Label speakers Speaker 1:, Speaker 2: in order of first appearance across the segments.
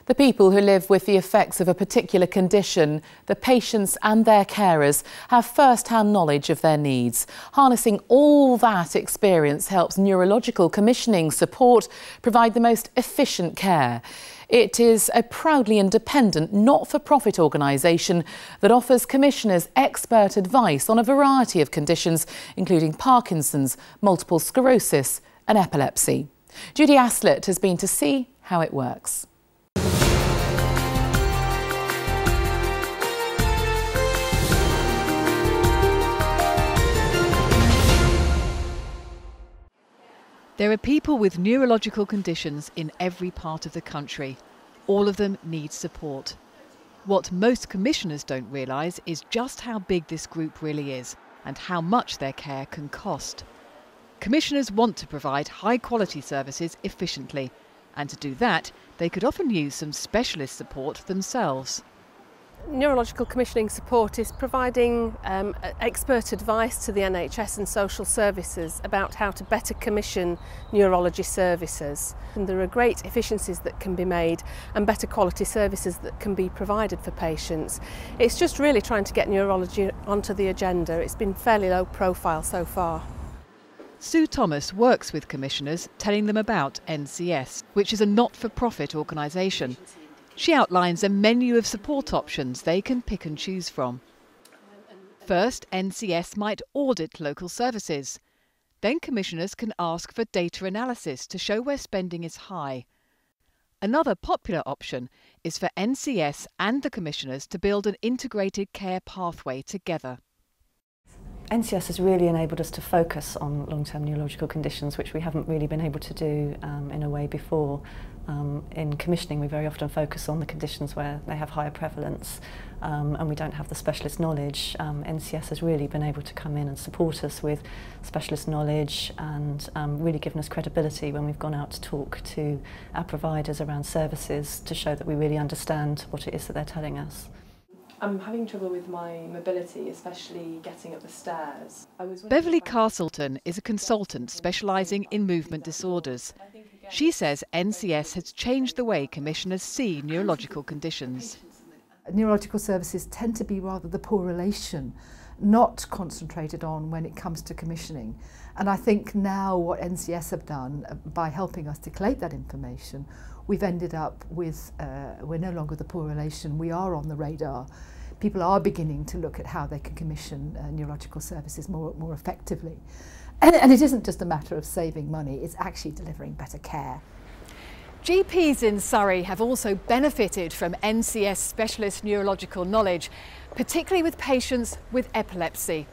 Speaker 1: The people who live with the effects of a particular condition, the patients and their carers, have first-hand knowledge of their needs. Harnessing all that experience helps neurological commissioning support provide the most efficient care. It is a proudly independent, not-for-profit organisation that offers commissioners expert advice on a variety of conditions, including Parkinson's, multiple sclerosis and epilepsy. Judy Aslett has been to see how it works.
Speaker 2: There are people with neurological conditions in every part of the country. All of them need support. What most commissioners don't realise is just how big this group really is and how much their care can cost. Commissioners want to provide high-quality services efficiently, and to do that, they could often use some specialist support themselves.
Speaker 3: Neurological commissioning support is providing expert advice to the NHS and social services about how to better commission neurology services. And there are great efficiencies that can be made and better quality services that can be provided for patients. It's just really trying to get neurology onto the agenda. It's been fairly low profile so far.
Speaker 2: Sue Thomas works with commissioners, telling them about NCS, which is a not-for-profit organisation. She outlines a menu of support options they can pick and choose from. First, NCS might audit local services. Then commissioners can ask for data analysis to show where spending is high. Another popular option is for NCS and the commissioners to build an integrated care pathway together.
Speaker 4: NCS has really enabled us to focus on long-term neurological conditions, which we haven't really been able to do in a way before. In commissioning, we very often focus on the conditions where they have higher prevalence and we don't have the specialist knowledge. NCS has really been able to come in and support us with specialist knowledge and really given us credibility when we've gone out to talk to our providers around services to show that we really understand what it is that they're telling us.
Speaker 5: I'm having trouble with my mobility, especially getting up the stairs.
Speaker 2: Beverly Castleton is a consultant specialising in movement disorders. She says NCS has changed the way commissioners see neurological conditions.
Speaker 6: Neurological services tend to be rather the poor relation, not concentrated on when it comes to commissioning. And I think now what NCS have done by helping us to collate that information, we've ended up with, we're no longer the poor relation, we are on the radar. People are beginning to look at how they can commission neurological services more effectively. And it isn't just a matter of saving money, it's actually delivering better care.
Speaker 2: GPs in Surrey have also benefited from NCS specialist neurological knowledge, particularly with patients with epilepsy.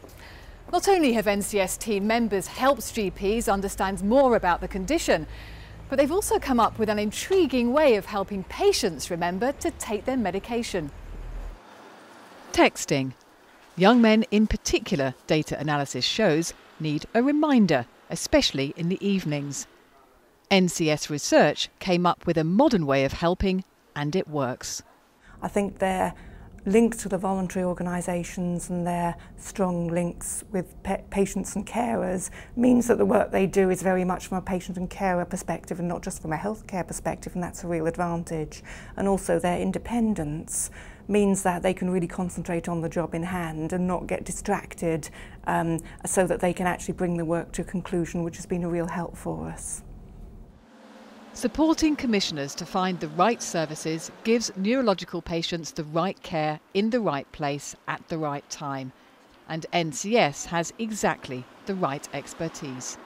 Speaker 2: Not only have NCS team members helped GPs understand more about the condition, but they've also come up with an intriguing way of helping patients remember to take their medication. Texting. Young men in particular, data analysis shows, need a reminder, especially in the evenings. NCS research came up with a modern way of helping, and it works.
Speaker 7: I think their links to the voluntary organisations and their strong links with patients and carers means that the work they do is very much from a patient and carer perspective and not just from a healthcare perspective, and that's a real advantage. And also their independence means that they can really concentrate on the job in hand and not get distracted, so that they can actually bring the work to a conclusion, which has been a real help for us.
Speaker 2: Supporting commissioners to find the right services gives neurological patients the right care in the right place at the right time. And NCS has exactly the right expertise.